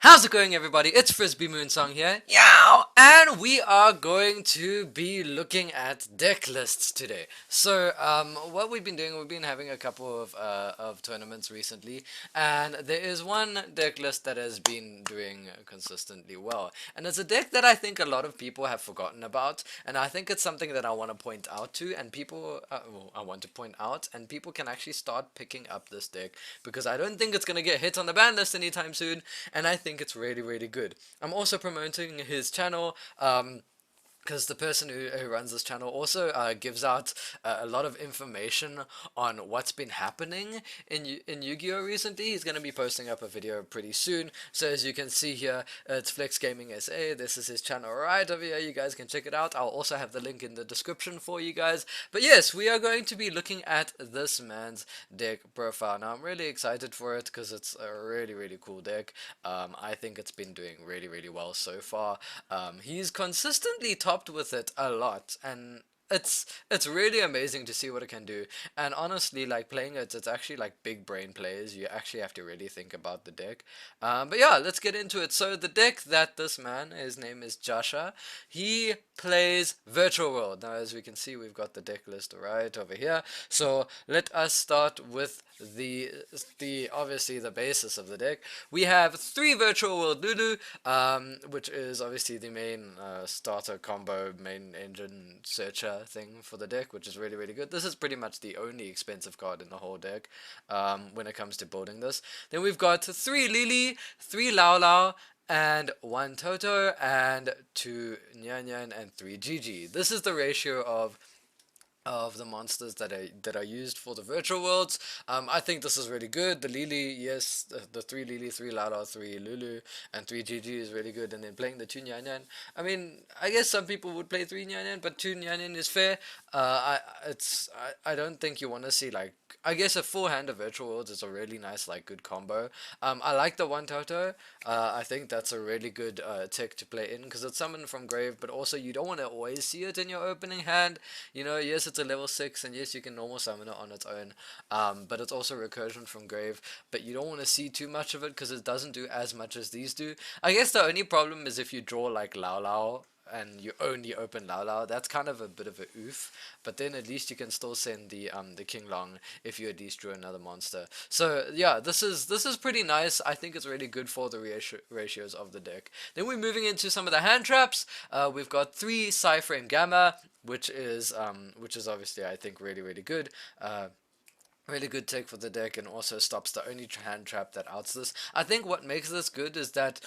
How's it going, everybody? It's Frisby Moonsong here. Yow! And we are going to be looking at deck lists today. So, what we've been doing, we've been having a couple of tournaments recently, and there is one deck list that has been doing consistently well. And it's a deck that I think a lot of people have forgotten about, and I think it's something that I want to point out to, and I want to point out, and people can actually start picking up this deck because I don't think it's gonna get hit on the ban list anytime soon, and I think it's really, really good. I'm also promoting his channel. Because the person who runs this channel also gives out a lot of information on what's been happening in Yu-Gi-Oh recently. He's going to be posting up a video pretty soon. So as you can see here, it's FlexGamingSA. This is his channel right over here. You guys can check it out. I'll also have the link in the description for you guys. But yes, we are going to be looking at this man's deck profile. Now I'm really excited for it because it's a really, really cool deck. I think it's been doing really, really well so far. He's consistently topped with it a lot, and it's really amazing to see what it can do. And honestly, like playing it, it's actually like big brain plays. You actually have to really think about the deck. But yeah, let's get into it. So the deck that this man, his name is Jascha, he plays Virtual World. Now, as we can see, we've got the deck list right over here. So let us start with the obviously the basis of the deck. We have three Virtual World Lulu, which is obviously the main starter combo, main engine searcher thing for the deck, which is really, really good. This is pretty much the only expensive card in the whole deck when it comes to building this. Then we've got three Lily, three Lao Lao, and one Toto, and two Nyan Nyan, and three Gigi. This is the ratio of the monsters that are used for the virtual worlds. I think this is really good. The Lily, yes, the three Lily, three Lala, three Lulu, and three GG is really good. And then playing the two Nyan. I mean, I guess some people would play three Nyan, but two Nyan is fair. I don't think you want to see like, I guess a full hand of virtual worlds is a really nice like good combo. I like the one Toto. I think that's a really good tick to play in because it's summoned from grave, but also you don't want to always see it in your opening hand. You know, yes, it's a level 6, and yes, you can normal summon it on its own, but it's also recursion from grave, but you don't want to see too much of it because it doesn't do as much as these do. I guess the only problem is if you draw like Lao Lao, and you only open Lao Lao, that's kind of a bit of a oof. But then at least you can still send the King Long if you at least drew another monster. So yeah, this is pretty nice. I think it's really good for the ratios of the deck. Then we're moving into some of the hand traps. We've got three Psyframe Gamma, which is obviously I think really, really good. Really good take for the deck, and also stops the only hand trap that outs this. I think what makes this good is that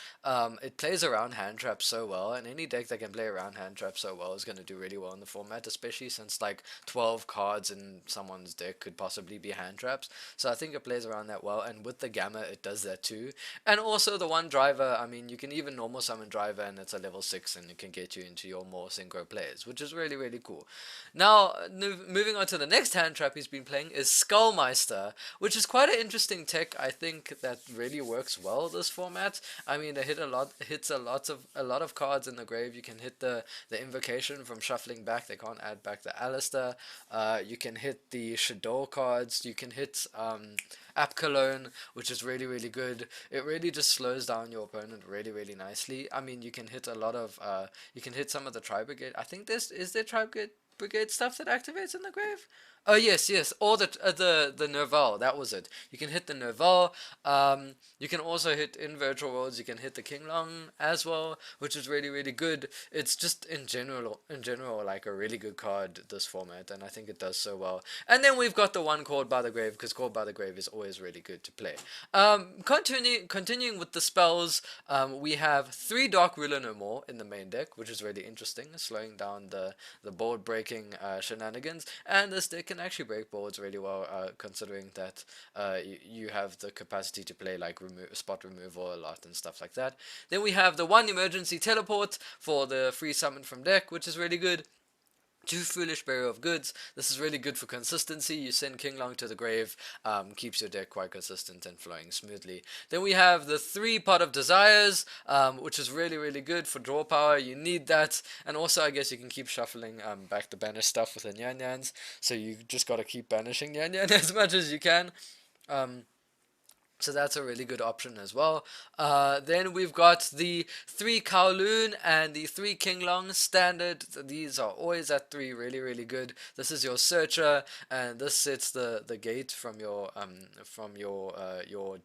it plays around hand traps so well, and any deck that can play around hand traps so well is going to do really well in the format, especially since like 12 cards in someone's deck could possibly be hand traps. So I think it plays around that well, and with the Gamma it does that too. And also the one Driver, I mean, you can even normal summon Driver and it's a level 6 and it can get you into your more synchro plays, which is really, really cool. Now, moving on to the next hand trap he's been playing is Skullmeister, which is quite an interesting tech. I think that really works well this format. I mean, it hits a lot of cards in the grave. You can hit the invocation from shuffling back. They can't add back the Alistair. You can hit the Shadow cards. You can hit App Cologne, which is really, really good. It really just slows down your opponent really, really nicely. I mean, you can hit a lot of you can hit some of the Tri Brigade. I think there Tri Brigade stuff that activates in the grave? Oh yes, yes. Or the Nerval. That was it. You can hit the Nerval. You can also hit in virtual worlds. You can hit the King Long as well, which is really, really good. It's just in general like a really good card this format, and I think it does so well. And then we've got the one Called by the Grave, because Called by the Grave is always really good to play. Continuing with the spells, we have three Dark Ruler No More in the main deck, which is really interesting, slowing down the board breaking shenanigans. And this deck can actually break boards really well, considering that you have the capacity to play like spot removal a lot and stuff like that. Then we have the one emergency teleport for the free summon from deck, which is really good. Two Foolish Bearer of Goods. This is really good for consistency. You send King Long to the grave, keeps your deck quite consistent and flowing smoothly. Then we have the three Pot of Desires, which is really, really good for draw power. You need that. And also, I guess you can keep shuffling back the banish stuff with the Nyan Nyans. So you just gotta keep banishing Nyan Nyan as much as you can. Um, So that's a really good option as well. Then we've got the 3 Kowloon and the 3 Kinglong standard. These are always at 3, really, really good. This is your searcher, and this sets the gate from your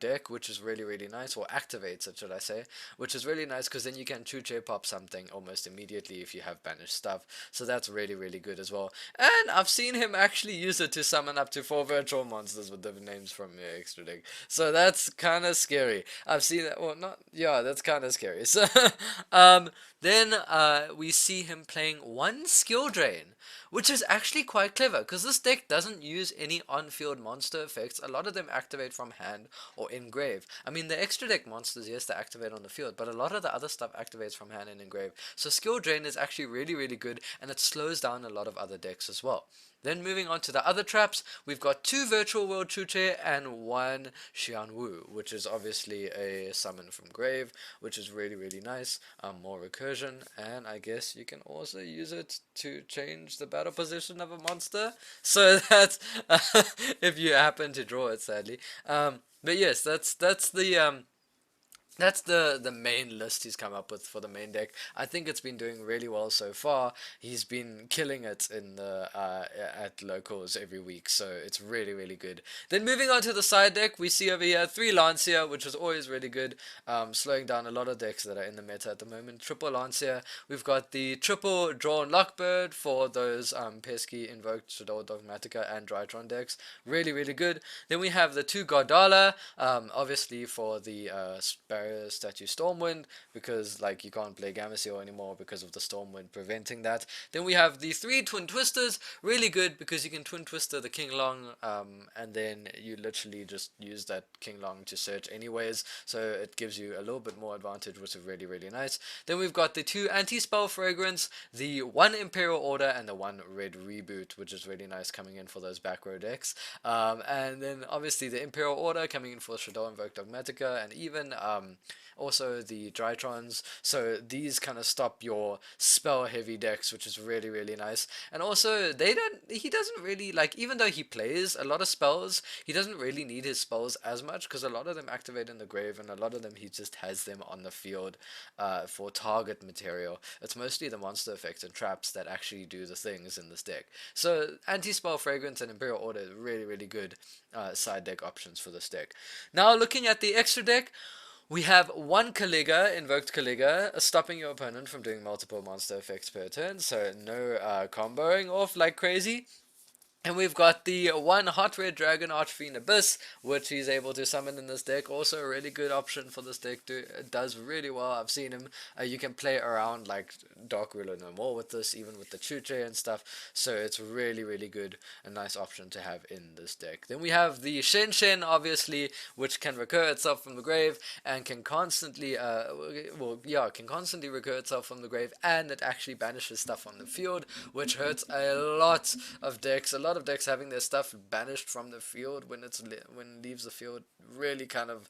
deck, which is really, really nice, or activates it, should I say, which is really nice because then you can Chuche pop something almost immediately if you have banished stuff. So that's really, really good as well. And I've seen him actually use it to summon up to 4 virtual monsters with different names from your extra deck. So that's kind of scary. I've seen that. Well, not. Yeah, that's kind of scary. So, then we see him playing 1 skill drain, which is actually quite clever because this deck doesn't use any on-field monster effects. A lot of them activate from hand or engrave. I mean, the extra deck monsters, yes, they activate on the field, but a lot of the other stuff activates from hand and engrave. So skill drain is actually really, really good, and it slows down a lot of other decks as well. Then moving on to the other traps, we've got 2 Virtual World Chuche and 1 Xianwu, which is obviously a summon from grave, which is really, really nice. More recursion, and I guess you can also use it to change the battle position of a monster. So that's if you happen to draw it, sadly. But yes, that's the main list he's come up with for the main deck. I think it's been doing really well so far. He's been killing it in the at locals every week, so it's really, really good. Then moving on to the side deck, we see over here 3 Lancia, which is always really good, slowing down a lot of decks that are in the meta at the moment. Triple Lancia. We've got the triple Drawn Lockbird for those pesky Invoked Shadow Dogmatica and Drytron decks. Really, really good. Then we have the 2 Godala, obviously for the Statue Stormwind, because like you can't play Gameciel anymore because of the Stormwind preventing that. Then we have the 3 Twin Twisters, really good because you can Twin Twister the King Long, and then you literally just use that King Long to search anyways, so it gives you a little bit more advantage, which is really, really nice. Then we've got the 2 Anti-Spell Fragrance, the 1 Imperial Order, and the 1 Red Reboot, which is really nice coming in for those back row decks. And then obviously the Imperial Order coming in for Shadow Invoked Dogmatica, and even also the Drytrons. So these kind of stop your spell heavy decks, which is really, really nice. And also he doesn't really, like, even though he plays a lot of spells, he doesn't really need his spells as much because a lot of them activate in the grave, and a lot of them he just has them on the field for target material. It's mostly the monster effects and traps that actually do the things in this deck. So Anti-Spell Fragrance and Imperial Order is really, really good side deck options for this deck. Now looking at the extra deck, we have 1 Kaliga, Invoked Kaliga, stopping your opponent from doing multiple monster effects per turn, so no comboing off like crazy. And we've got the 1 Hot Red Dragon Archfiend Abyss, which he's able to summon in this deck. Also a really good option for this deck. It does really well. I've seen him. You can play around like Dark Ruler no more with this, even with the Chuche and stuff. So it's really, really good. A nice option to have in this deck. Then we have the Shen Shen, obviously, which can recur itself from the grave and can constantly, can constantly recur itself from the grave, and it actually banishes stuff on the field, which hurts a lot of decks. A lot of decks having their stuff banished from the field when when it leaves the field really kind of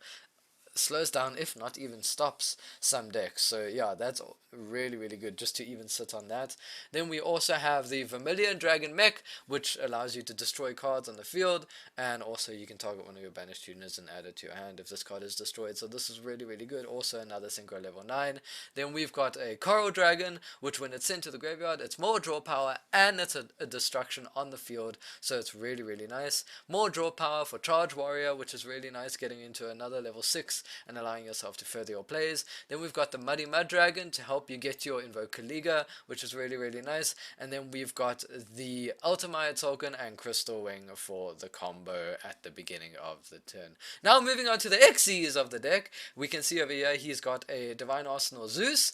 slows down, if not even stops, some decks. So yeah, that's really, really good just to even sit on that. Then we also have the Vermilion Dragon Mech, which allows you to destroy cards on the field, and also you can target one of your banished units and add it to your hand if this card is destroyed. So this is really, really good. Also another Synchro level 9. Then we've got a Coral Dragon, which when it's sent to the graveyard, it's more draw power and it's a destruction on the field, so it's really, really nice. More draw power for Charge Warrior, which is really nice, getting into another level 6 and allowing yourself to further your plays. Then we've got the Muddy Mud Dragon to help you get your Invoke Kaliga, which is really, really nice. And then we've got the Ultimate Token and Crystal Wing for the combo at the beginning of the turn. Now moving on to the Exes of the deck, we can see over here he's got a Divine Arsenal Zeus,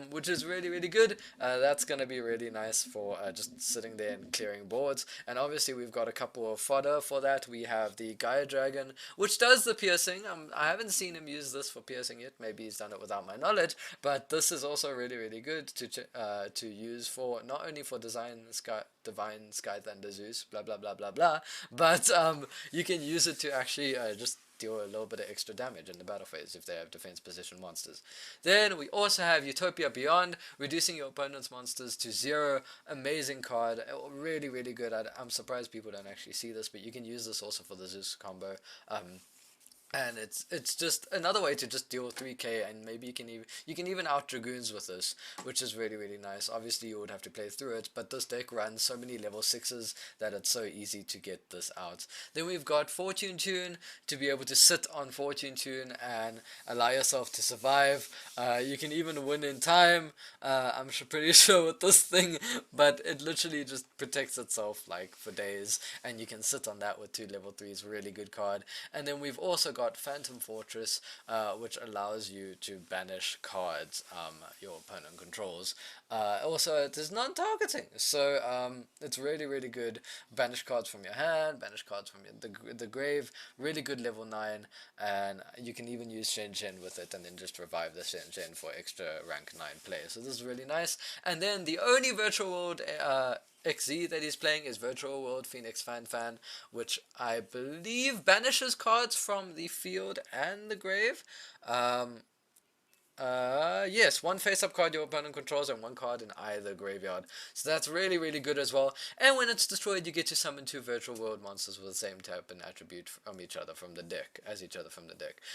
which is really, really good. That's going to be really nice for just sitting there and clearing boards. And obviously we've got a couple of fodder for that. We have the Gaia Dragon, which does the piercing. I haven't seen him use this for piercing yet. Maybe he's done it without my knowledge, but this is also really, really good to use for not only for Divine Sky Thunder Zeus, blah blah blah blah blah, but you can use it to actually just deal a little bit of extra damage in the battle phase if they have defense position monsters. Then we also have Utopia Beyond, reducing your opponent's monsters to 0. Amazing card, really, really good. I'm surprised people don't actually see this, but you can use this also for the Zeus combo. and it's just another way to just deal 3k, and maybe you can even out dragoons with this, which is really really nice. Obviously you would have to play through it, but this deck runs so many level 6s that it's so easy to get this out. Then we've got Fortune Tune to be able to sit on Fortune Tune and allow yourself to survive. You can even win in time. I'm pretty sure with this thing, but it literally just protects itself like for days, and you can sit on that with two level 3s. Really good card. And then we've also got Phantom Fortress, which allows you to banish cards your opponent controls. Also, it is non-targeting, so it's really really good. Banish cards from your hand, banish cards from the grave. Really good level 9, and you can even use Shen Shen with it, and then just revive the Shen Shen for extra rank 9 play. So this is really nice. And then the only virtual world XZ that he's playing is Virtual World Phoenix Fan Fan, which I believe banishes cards from the field and the grave. Um, yes, one face-up card your opponent controls and one card in either graveyard. So that's really, really good as well. And when it's destroyed, you get to summon two virtual world monsters with the same type and attribute from each other from the deck,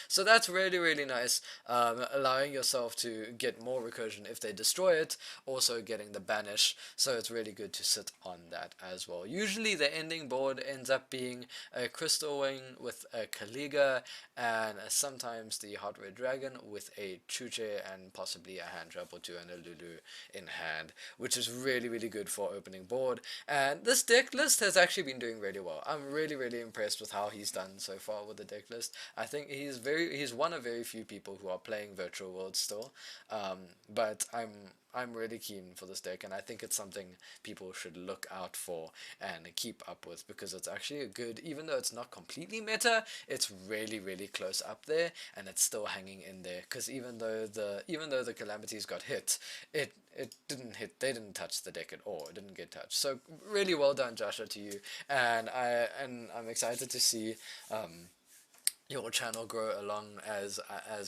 So that's really, really nice, allowing yourself to get more recursion if they destroy it, also getting the banish. So it's really good to sit on that as well. Usually the ending board ends up being a Crystal Wing with a Kaliga, and sometimes the Hot Red Dragon with a Chuche and possibly a hand trap or two and a Lulu in hand, which is really really good for opening board. And this deck list has actually been doing really well. I'm really really impressed with how he's done so far with the deck list. I think he's one of very few people who are playing Virtual World still, but I'm really keen for this deck, and I think it's something people should look out for and keep up with, because it's actually a good, even though it's not completely meta, it's really really close up there, and it's still hanging in there. Because even though the calamities got hit, it didn't hit. They didn't touch the deck at all. It didn't get touched. So really well done, Jascha, to you, and I'm excited to see your channel grow along as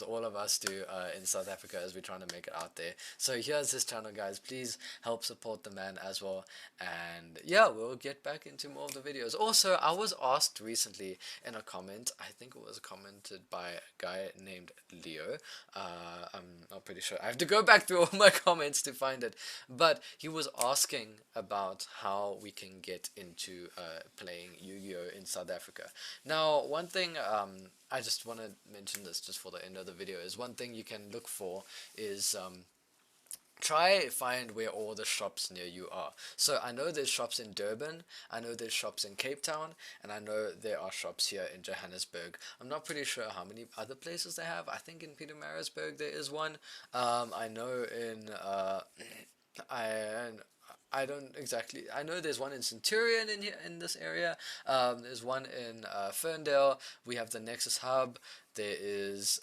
all of us do in South Africa as we're trying to make it out there. So here's his channel, guys. Please help support the man as well. And yeah, we'll get back into more of the videos. Also, I was asked recently in a comment, I think it was commented by a guy named Leo. I'm not pretty sure. I have to go back through all my comments to find it. But he was asking about how we can get into playing Yu-Gi-Oh! In South Africa. Now, one thing I just want to mention this just for the end of the video is one thing you can look for is try find where all the shops near you are. So I know there's shops in Durban, I know there's shops in Cape Town, and I know there are shops here in Johannesburg. I'm not pretty sure how many other places they have. I think in Pietermaritzburg there is one. I know in I don't exactly. I know there's one in Centurion in here in this area. There's one in Ferndale. We have the Nexus Hub. There is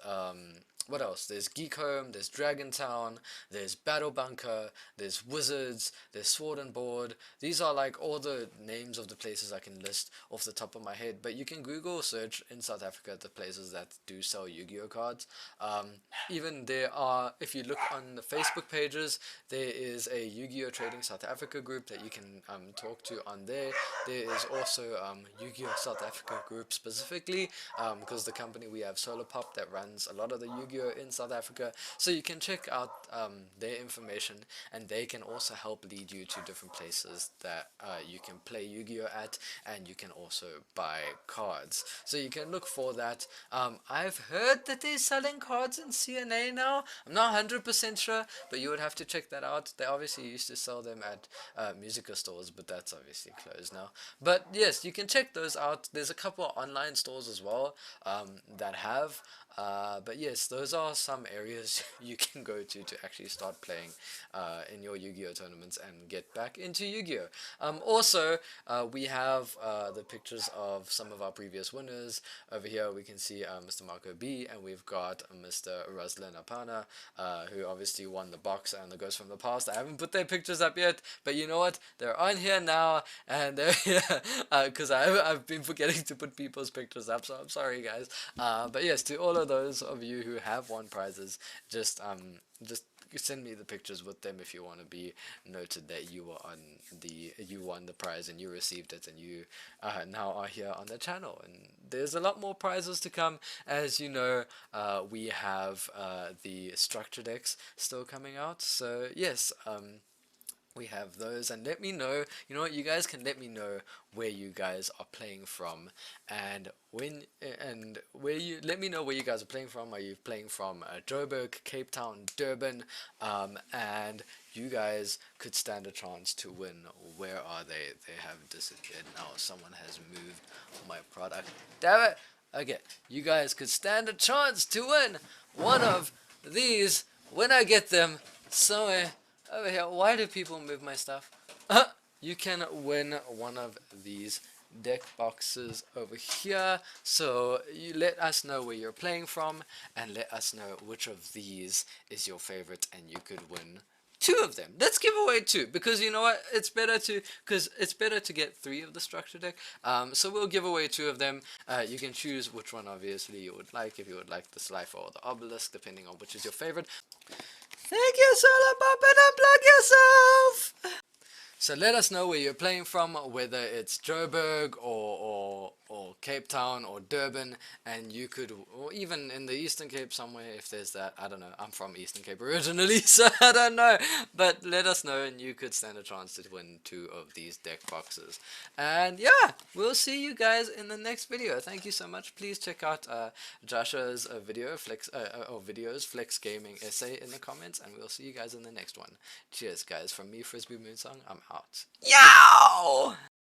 what else? There's Geek Home. There's Dragon Town. There's Battle Bunker. There's Wizards. There's Sword and Board. These are like all the names of the places I can list off the top of my head. But you can Google search in South Africa the places that do sell Yu-Gi-Oh cards. Even there are, if you look on the Facebook pages, there is a Yu-Gi-Oh Trading South Africa group that you can talk to on there. There is also Yu-Gi-Oh South Africa group specifically, because the company we have, Solar Pop, that runs a lot of the Yu-Gi-Oh in South Africa. So you can check out their information, and they can also help lead you to different places that you can play Yu-Gi-Oh at, and you can also buy cards. So you can look for that. I've heard that they're selling cards in CNA now. I'm not 100% sure, but you would have to check that out. They obviously used to sell them at musical stores, but that's obviously closed now. But yes, you can check those out. There's a couple of online stores as well that have. But yes, those are some areas you can go to actually start playing in your Yu-Gi-Oh tournaments and get back into Yu-Gi-Oh. Also, we have the pictures of some of our previous winners. Over here we can see Mr. Marco B, and we've got Mr. Ruslan Apana, who obviously won the box and the Ghost from the Past. I haven't put their pictures up yet, but you know what? They're on here now, and they're here because I've been forgetting to put people's pictures up, so I'm sorry guys. But yes, to all of those of you who have won prizes, just send me the pictures with them if you want to be noted that you won the prize and you received it, and you now are here on the channel. And there's a lot more prizes to come. As you know, we have the structure decks still coming out, so yes, we have those. And let me know, you know what, you guys can let me know where you guys are playing from, and where you let me know where you guys are playing from. Are you playing from Joburg, Cape Town, Durban? And you guys could stand a chance to win. Where are they? They have disappeared now. Someone has moved my product, damn it. Okay, you guys could stand a chance to win one of these when I get them somewhere over here. Why do people move my stuff? You can win one of these deck boxes over here. So you let us know where you're playing from, and let us know which of these is your favorite, and you could win two of them. Let's give away two, because you know what, it's better to get three of the structure deck. So we'll give away two of them. You can choose which one obviously you would like, if you would like the Slifer or the Obelisk, depending on which is your favorite. Thank you, Solar Pop, and unplug yourself! So let us know where you're playing from, whether it's Joburg or Cape Town or Durban, and you could, or even in the Eastern Cape somewhere, if there's that. I don't know. I'm from Eastern Cape originally, so I don't know. But let us know, and you could stand a chance to win two of these deck boxes. And yeah, we'll see you guys in the next video. Thank you so much. Please check out Jascha's videos, FlexGamingSA, in the comments, and we'll see you guys in the next one. Cheers, guys. From me, Frisby Moonsong, I'm out. Yow!